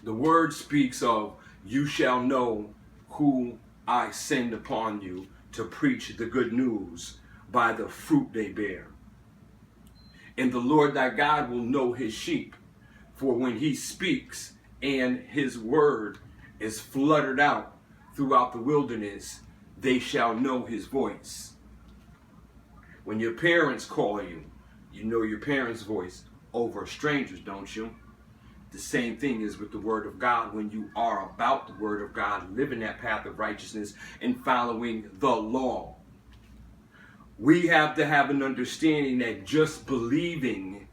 The word speaks of, you shall know who I send upon you to preach the good news by the fruit they bear. And the Lord thy God will know his sheep, for when he speaks and his word is fluttered out throughout the wilderness, they shall know his voice. When your parents call you, you know your parents' voice over strangers, don't you? The same thing is with the word of God. When you are about the word of God, living that path of righteousness and following the law, we have to have an understanding that just believing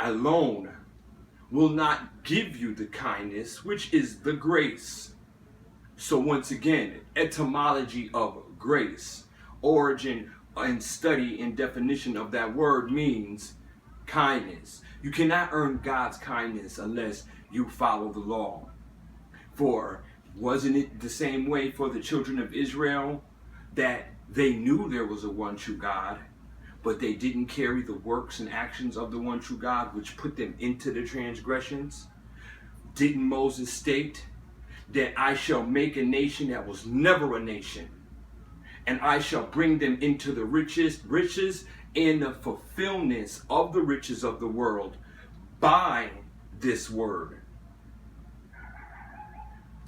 alone will not give you the kindness, which is the grace. So once again, etymology of grace, origin and study and definition of that word means kindness. You cannot earn God's kindness unless you follow the law. For wasn't it the same way for the children of Israel, that they knew there was a one true God, but they didn't carry the works and actions of the one true God, which put them into the transgressions? Didn't Moses state that I shall make a nation that was never a nation, and I shall bring them into the riches and the fulfillment of the riches of the world by this word,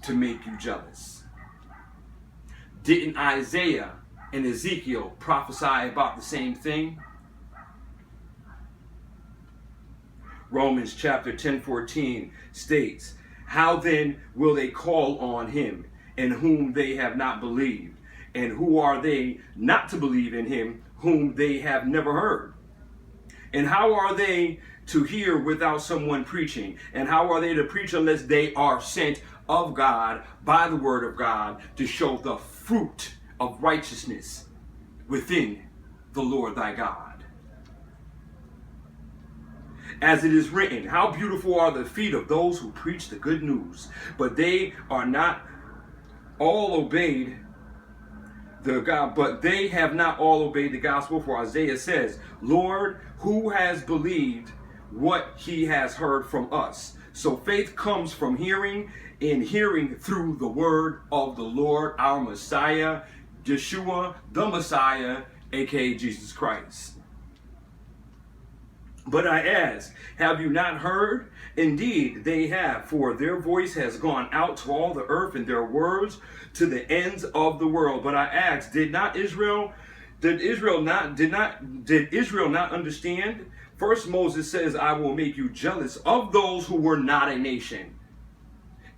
to make you jealous? Didn't Isaiah and Ezekiel prophesy about the same thing? Romans chapter 10:14 states, how then will they call on him in whom they have not believed? And who are they not to believe in him whom they have never heard? And how are they to hear without someone preaching? And how are they to preach unless they are sent of God by the word of God to show the fruit of righteousness within the Lord thy God? As it is written, how beautiful are the feet of those who preach the good news, but they are not all obeyed but they have not all obeyed the gospel. For Isaiah says, Lord, who has believed what he has heard from us? So faith comes from hearing, and hearing through the word of the Lord, our Messiah, Yeshua, the Messiah, aka Jesus Christ. But I ask, have you not heard? Indeed, they have, for their voice has gone out to all the earth, and their words to the ends of the world. But I ask, did Israel not understand? First Moses says, I will make you jealous of those who were not a nation.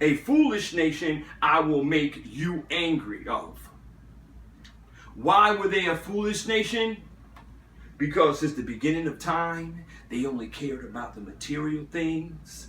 A foolish nation I will make you angry of. Why were they a foolish nation? Because since the beginning of time, they only cared about the material things,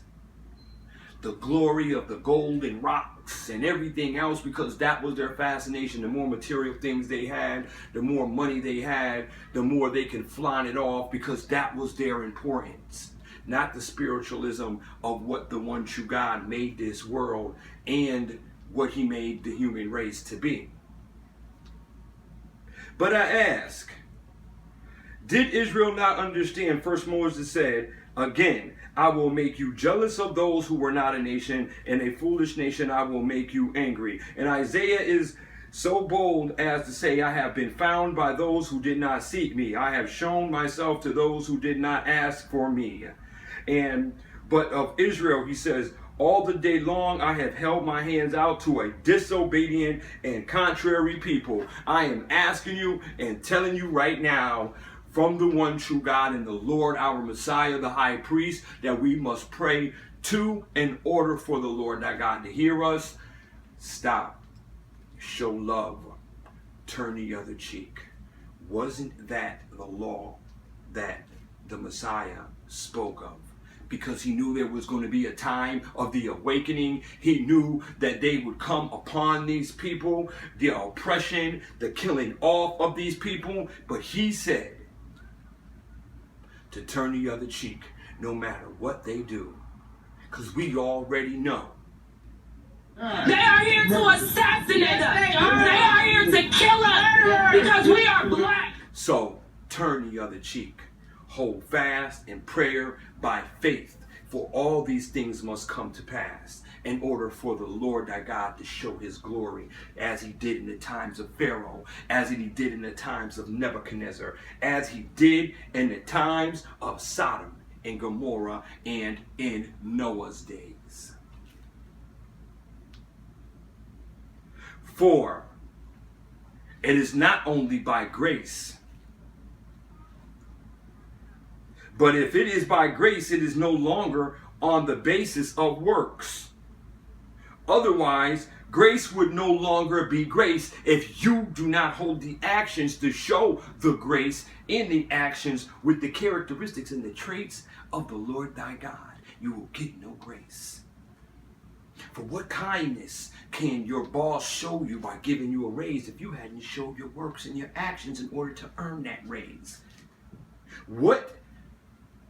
the glory of the gold and rocks and everything else, because that was their fascination. The more material things they had, the more money they had, the more they can flaunt it off, because that was their importance. Not the spiritualism of what the one true God made this world and what he made the human race to be. But I ask, did Israel not understand? First Moses said, again, I will make you jealous of those who were not a nation, and a foolish nation I will make you angry. And Isaiah is so bold as to say, I have been found by those who did not seek me. I have shown myself to those who did not ask for me. But of Israel, he says, all the day long I have held my hands out to a disobedient and contrary people. I am asking you and telling you right now, from the one true God and the Lord, our Messiah, the high priest, that we must pray to in order for the Lord thy God to hear us. Stop. Show love. Turn the other cheek. Wasn't that the law that the Messiah spoke of? Because he knew there was going to be a time of the awakening. He knew that they would come upon these people, the oppression, the killing off of these people. But he said to turn the other cheek no matter what they do. Because we already know. They are here to assassinate us. They are here to kill us because we are black. So turn the other cheek. Hold fast in prayer by faith. For all these things must come to pass in order for the Lord thy God to show his glory, as he did in the times of Pharaoh, as he did in the times of Nebuchadnezzar, as he did in the times of Sodom and Gomorrah and in Noah's days. For it is not only by grace, but if it is by grace, it is no longer on the basis of works. Otherwise, grace would no longer be grace if you do not hold the actions to show the grace in the actions with the characteristics and the traits of the Lord thy God. You will get no grace. For what kindness can your boss show you by giving you a raise if you hadn't showed your works and your actions in order to earn that raise? What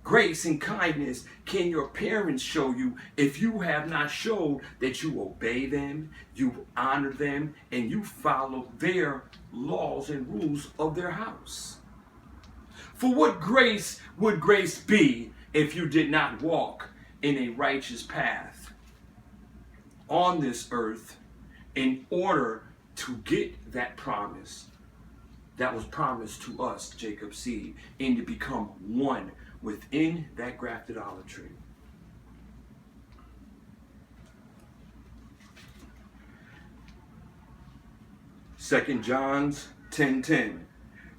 grace and kindness can your parents show you if you have not showed that you obey them, you honor them, and you follow their laws and rules of their house? For what grace would grace be if you did not walk in a righteous path on this earth in order to get that promise that was promised to us, Jacob's seed, and to become one within that grafted olive tree? Second John 10:10.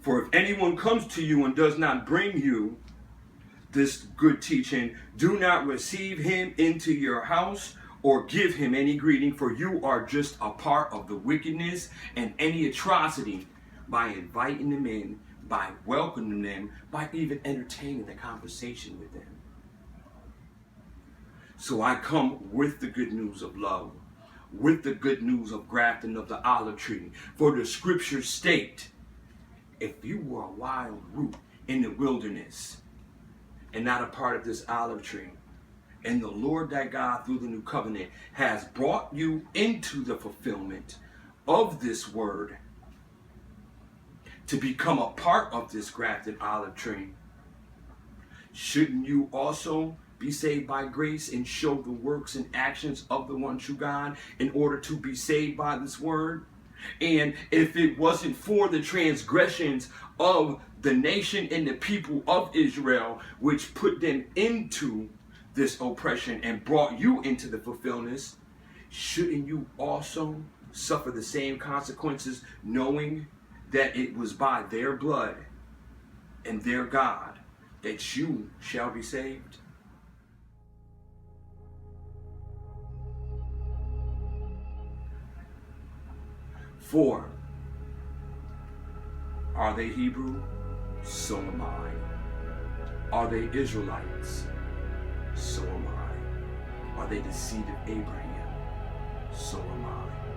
For if anyone comes to you and does not bring you this good teaching, do not receive him into your house or give him any greeting, for you are just a part of the wickedness and any atrocity by inviting them in, by welcoming them, by even entertaining the conversation with them. So I come with the good news of love, with the good news of grafting of the olive tree. For the scriptures state, if you were a wild root in the wilderness and not a part of this olive tree, and the Lord thy God through the new covenant has brought you into the fulfillment of this word to become a part of this grafted olive tree, shouldn't you also be saved by grace and show the works and actions of the one true God in order to be saved by this word? And if it wasn't for the transgressions of the nation and the people of Israel, which put them into this oppression and brought you into the fulfillment, shouldn't you also suffer the same consequences, knowing that it was by their blood and their God that you shall be saved? For are they Hebrew? So am I. Are they Israelites? So am I. Are they the seed of Abraham? So am I.